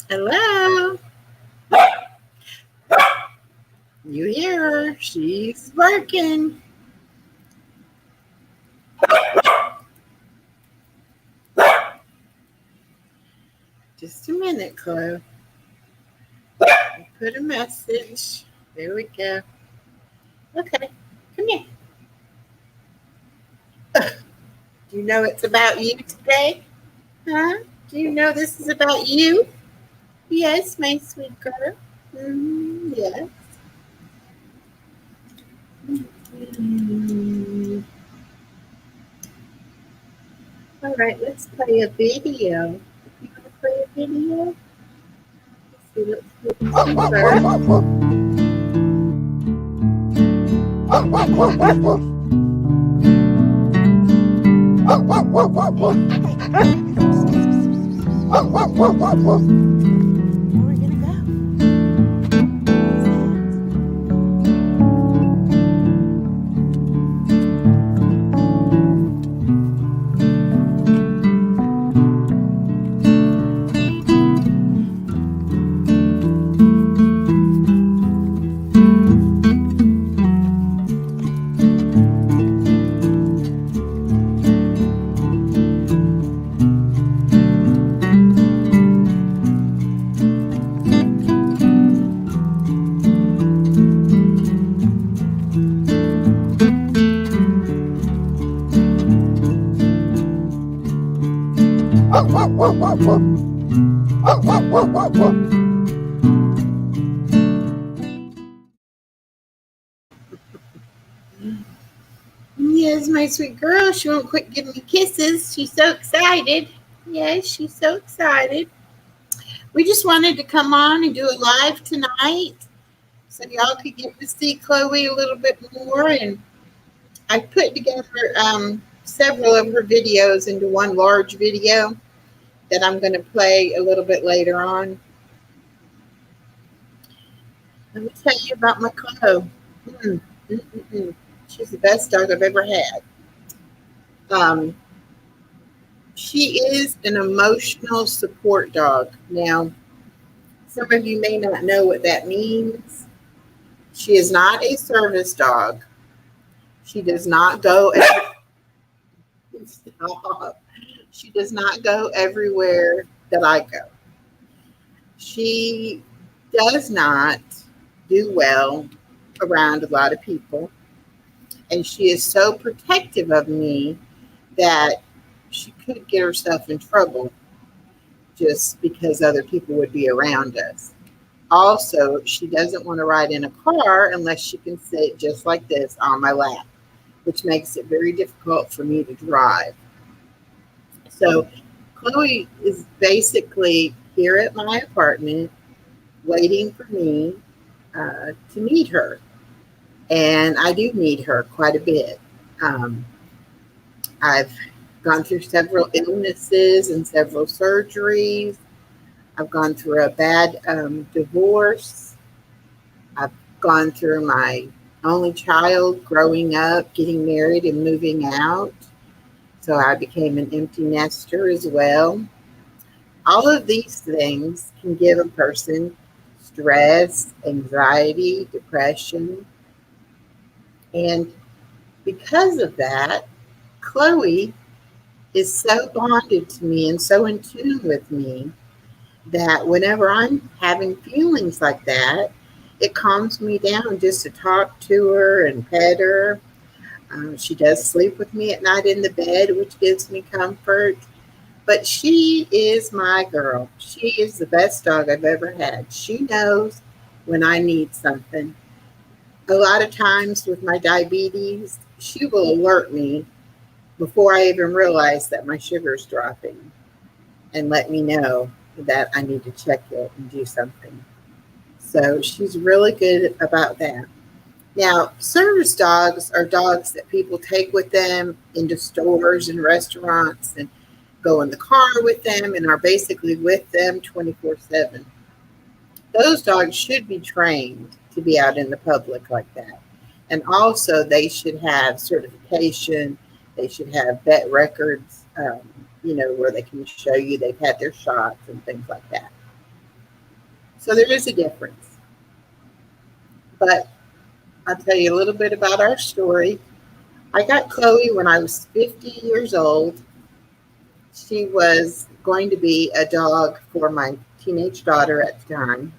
Hello. You hear her? She's working. Just a minute, Chloe. Put a message. There we go. Okay. Come here. Do you know it's about you today? Huh? Do you know this is about you? Yes, my sweet girl. Yes. Mm. All right, let's play a video. You want to play a video? Let's see, let's listen first. Yes, my sweet girl. She won't quit giving me kisses. She's so excited. Yes, she's so excited. We just wanted to come on and do a live tonight so y'all could get to see Chloe a little bit more. And I put together several of her videos into one large video that I'm going to play a little bit later on. Let me tell you about my Chloe. Mm, mm, mm, mm. She's the best dog I've ever had. Um, she is an emotional support dog. Now, some of you may not know what that means. She is not a service dog. She does not go. Stop. She does not go everywhere that I go. She does not do well around a lot of people. And she is so protective of me that she could get herself in trouble just because other people would be around us. Also, she doesn't want to ride in a car unless she can sit just like this on my lap, which makes it very difficult for me to drive. So, Chloe is basically here at my apartment waiting for me to meet her. And I do meet her quite a bit. Um, I've gone through several illnesses and several surgeries. I've gone through a bad divorce. I've gone through my only child growing up, getting married, and moving out. So I became an empty nester as well. All of these things can give a person stress, anxiety, depression. And because of that, Chloe is so bonded to me and so in tune with me that whenever I'm having feelings like that, it calms me down just to talk to her and pet her. She does sleep with me at night in the bed, which gives me comfort. But she is my girl. She is the best dog I've ever had. She knows when I need something. A lot of times with my diabetes, she will alert me before I even realize that my sugar's dropping and let me know that I need to check it and do something. So she's really good about that. Now, service dogs are dogs that people take with them into stores and restaurants and go in the car with them and are basically with them 24/7. Those dogs should be trained to be out in the public like that. And also, they should have certification. They should have vet records, where they can show you they've had their shots and things like that. So there is a difference. But I'll tell you a little bit about our story. I got Chloe when I was 50 years old. She was going to be a dog for my teenage daughter at the time.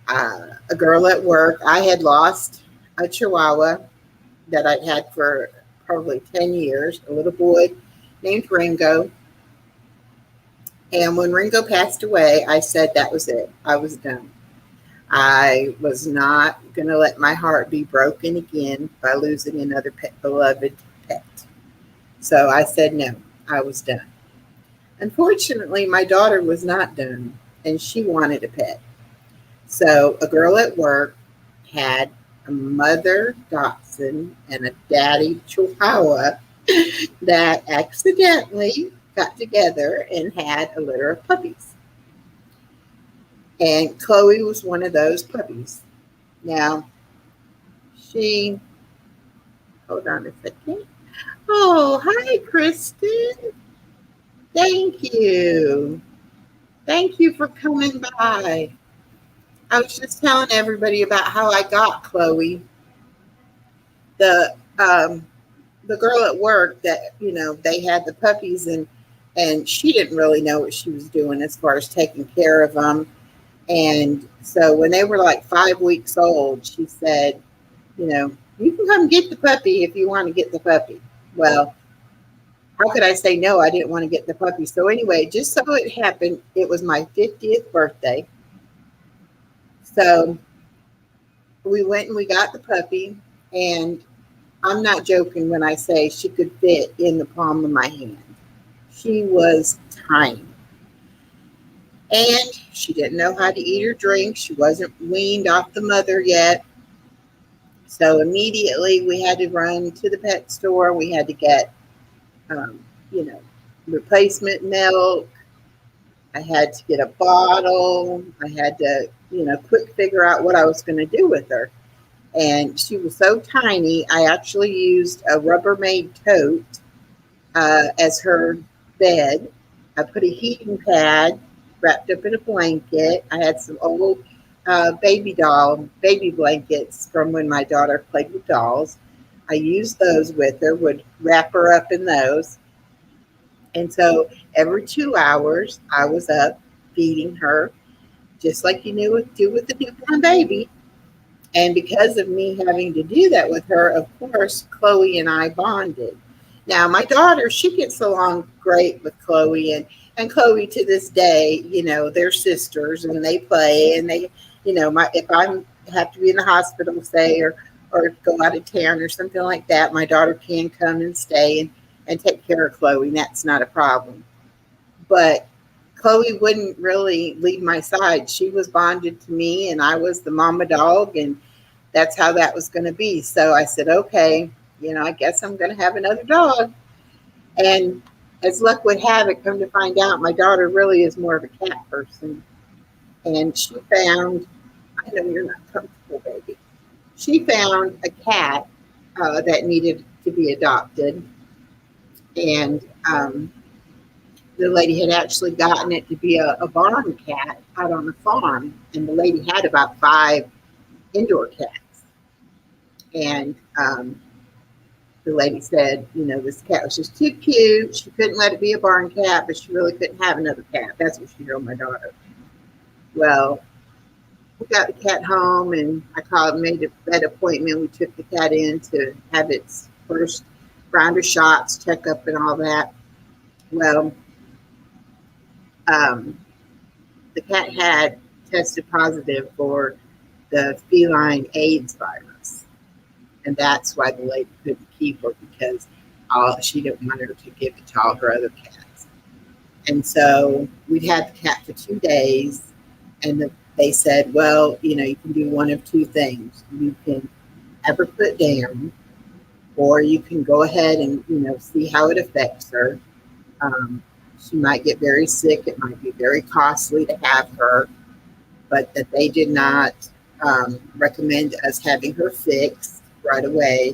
A girl at work. I had lost a Chihuahua that I'd had for probably 10 years, a little boy named Ringo. And when Ringo passed away, I said that was it. I was done. I was not going to let my heart be broken again by losing another beloved pet. So I said no, I was done. Unfortunately, my daughter was not done, and she wanted a pet. So a girl at work had a mother dachshund and a daddy chihuahua that accidentally got together and had a litter of puppies. And Chloe was one of those puppies. Now, hold on a second. Oh, hi, Kristen. Thank you. Thank you for coming by. I was just telling everybody about how I got Chloe. The girl at work that, they had the puppies and she didn't really know what she was doing as far as taking care of them. And so when they were like 5 weeks old, she said, you can come get the puppy if you want to get the puppy. Well, how could I say no? I didn't want to get the puppy. So anyway, just so it happened, it was my 50th birthday. So we went and we got the puppy, and I'm not joking when I say she could fit in the palm of my hand. She was tiny. And she didn't know how to eat or drink. She wasn't weaned off the mother yet. So immediately we had to run to the pet store. We had to get, replacement milk. I had to get a bottle. I had to, quick figure out what I was going to do with her. And she was so tiny, I actually used a Rubbermaid tote as her bed. I put a heating pad wrapped up in a blanket. I had some old baby blankets from when my daughter played with dolls. I used those with her, would wrap her up in those. And so every 2 hours, I was up feeding her, just like you do with a newborn baby. And because of me having to do that with her, of course, Chloe and I bonded. Now, my daughter, she gets along great with Chloe, and Chloe to this day, they're sisters and they play, and they, if I have to be in the hospital, say, or go out of town or something like that, my daughter can come and stay and take care of Chloe, and that's not a problem. But Chloe wouldn't really leave my side. She was bonded to me, and I was the mama dog, and that's how that was going to be. So I said, okay, I guess I'm going to have another dog. And as luck would have it, come to find out, my daughter really is more of a cat person. And she found, I know you're not comfortable, baby. She found a cat that needed to be adopted. And the lady had actually gotten it to be a barn cat out on the farm. And the lady had about 5 indoor cats. And the lady said, this cat was just too cute. She couldn't let it be a barn cat, but she really couldn't have another cat. That's what she told my daughter. Well, we got the cat home, and I made that appointment. We took the cat in to have its first round of shots, checkup, and all that. Well, the cat had tested positive for the feline AIDS virus. And that's why the lady couldn't keep her, because she didn't want her to give it to all her other cats. And so we'd had the cat for 2 days, and they said, well, you can do one of 2 things. You can have her put down, or you can go ahead and, see how it affects her. She might get very sick. It might be very costly to have her, but that they did not recommend us having her fixed right away,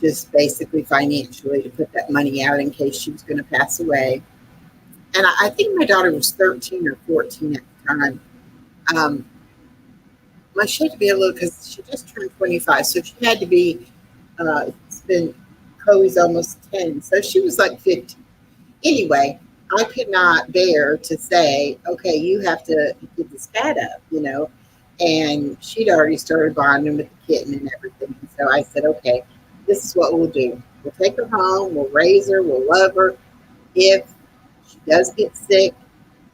just basically financially to put that money out in case she was going to pass away. And I think my daughter was 13 or 14 at time. Um, she had to be a little because she just turned 25, so she had to be. It's been Chloe's almost 10, so she was like 15. Anyway, I could not bear to say, okay, you have to give this cat up, And she'd already started bonding with the kitten and everything. So I said, okay, this is what we'll do. We'll take her home, we'll raise her, we'll love her. If she does get sick,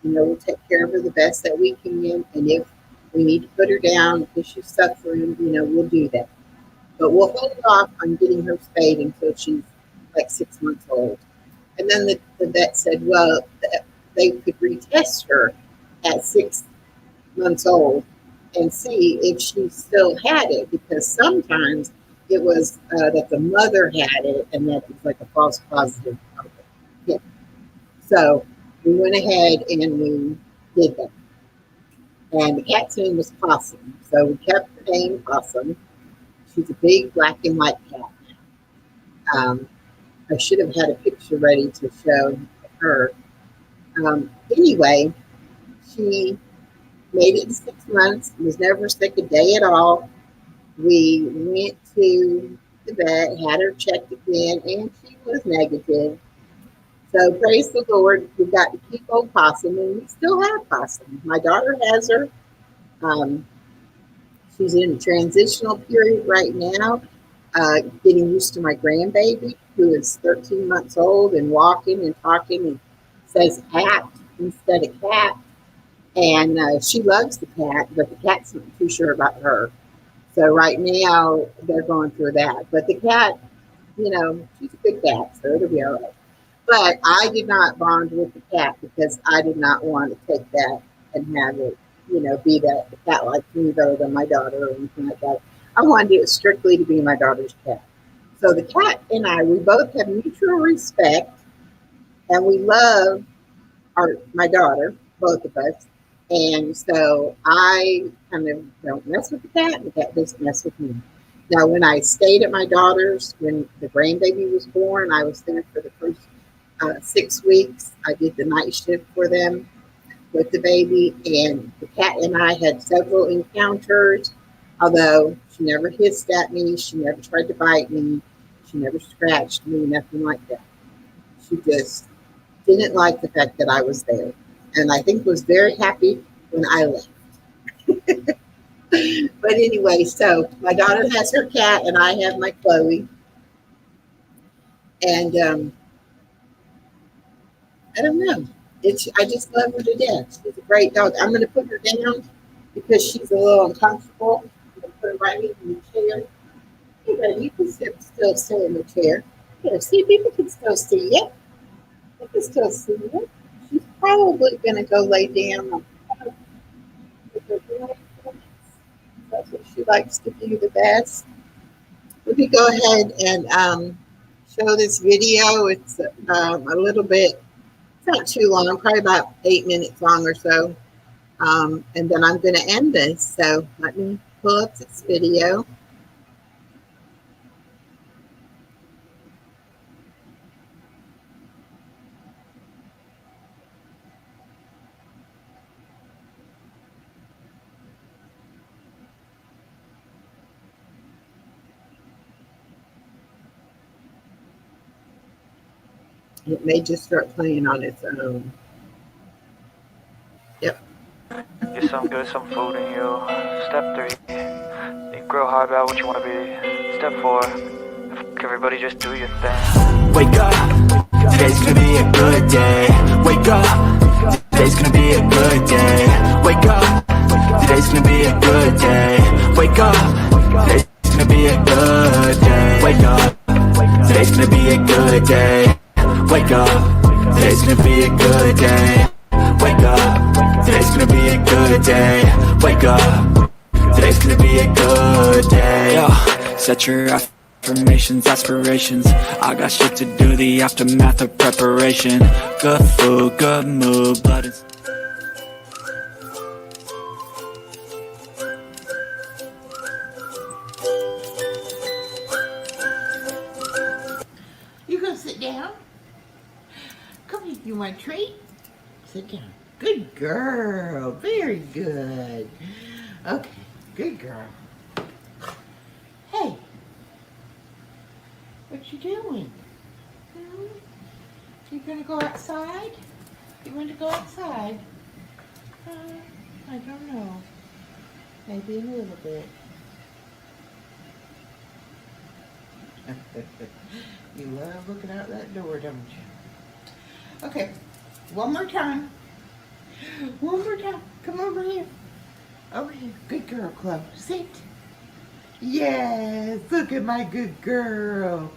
we'll take care of her the best that we can. And if we need to put her down because she's suffering, we'll do that. But we'll hold off on getting her spayed until she's like 6 months old. And then the vet said, well, they could retest her at 6 months old and see if she still had it, because sometimes it was that the mother had it and that it was like a false positive. Yeah. So we went ahead and we did that. And the cat's name was Possum. So we kept the name Possum. She's a big black and white cat. I should have had a picture ready to show her. Anyway, she made it 6 months, was never sick a day at all. We went to the vet, had her checked again, and she was negative. So praise the Lord, we got to keep old Possum, and we still have Possum. My daughter has her. She's in a transitional period right now, getting used to my grandbaby, who is 13 months old and walking and talking and says cat instead of cat. And she loves the cat, but the cat's not too sure about her. So right now they're going through that. But the cat, she's a good cat, so it'll be all right. But I did not bond with the cat because I did not want to take that and have it, be that the cat liked me better than my daughter or anything like that. I wanted it strictly to be my daughter's cat. So the cat and I, we both have mutual respect, and we love my daughter, both of us. And so I kind of don't mess with the cat, and the cat doesn't mess with me. Now, when I stayed at my daughter's, when the grandbaby was born, I was there for the first 6 weeks. I did the night shift for them with the baby, and the cat and I had several encounters, although she never hissed at me, she never tried to bite me, she never scratched me, nothing like that. She just didn't like the fact that I was there, and I think was very happy when I left. But anyway, so my daughter has her cat, and I have my Chloe, and I don't know. I just love her to death. She's a great dog. I'm going to put her down because she's a little uncomfortable. I'm going to put her right in the chair. Hey, buddy, you can still sit in the chair. Here, see, people can still see you. They can still see you. She's probably going to go lay down. That's what she likes to do the best. Let me go ahead and show this video. It's a little bit, it's not too long, probably about 8 minutes long or so. And then I'm going to end this. So let me pull up this video. It may just start playing on its own. Yep. Get some food in you. Step 3, you grow hard about what you want to be. Step 4, everybody just do your thing. Wake up, today's gonna be a good day. Wake up, today's gonna be a good day. Wake up, today's gonna be a good day. Wake up, today's gonna be a good day. Wake up, today's gonna be a good day. Wake up, today's gonna be a good day. Wake up, today's gonna be a good day. Wake up, today's gonna be a good day. Yo, set your affirmations, aspirations. I got shit to do, the aftermath of preparation. Good food, good mood, blood is... You gonna sit down? Come here, you want a treat? Sit down. Good girl. Very good. Okay, good girl. Hey, what you doing? You gonna go outside? You want to go outside? I don't know. Maybe in a little bit. You love looking out that door, don't you? Okay, one more time. One more time. Come over here. Over here. Good girl, Chloe. Sit. Yes, look at my good girl.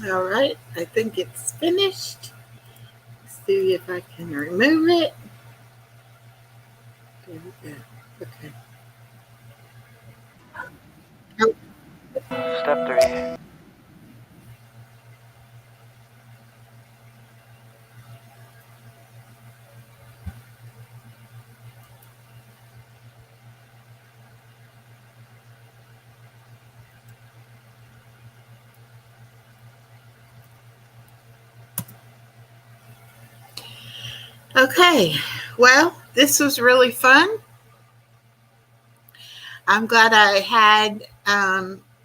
All right, I think it's finished. Let's see if I can remove it. There we go. Okay. Step 3. Okay, well, this was really fun. I'm glad I had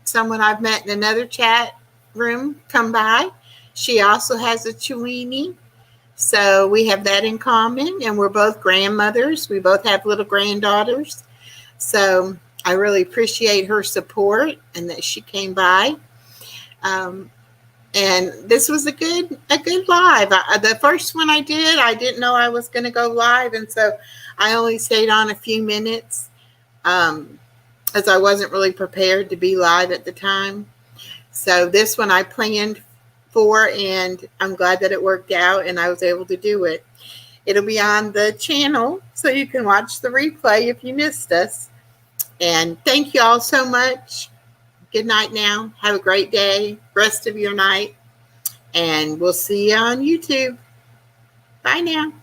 someone I've met in another chat room come by. She also has a Chiweenie, so we have that in common, and we're both grandmothers. We both have little granddaughters, so I really appreciate her support and that she came by. And this was a good live. The first one I didn't know I was going to go live, and so I only stayed on a few minutes, as I wasn't really prepared to be live at the time. So this one I planned for, and I'm glad that it worked out and I was able to do it. It'll be on the channel, so you can watch the replay if you missed us. And thank you all so much. Good night now. Have a great day, rest of your night, and we'll see you on YouTube. Bye now.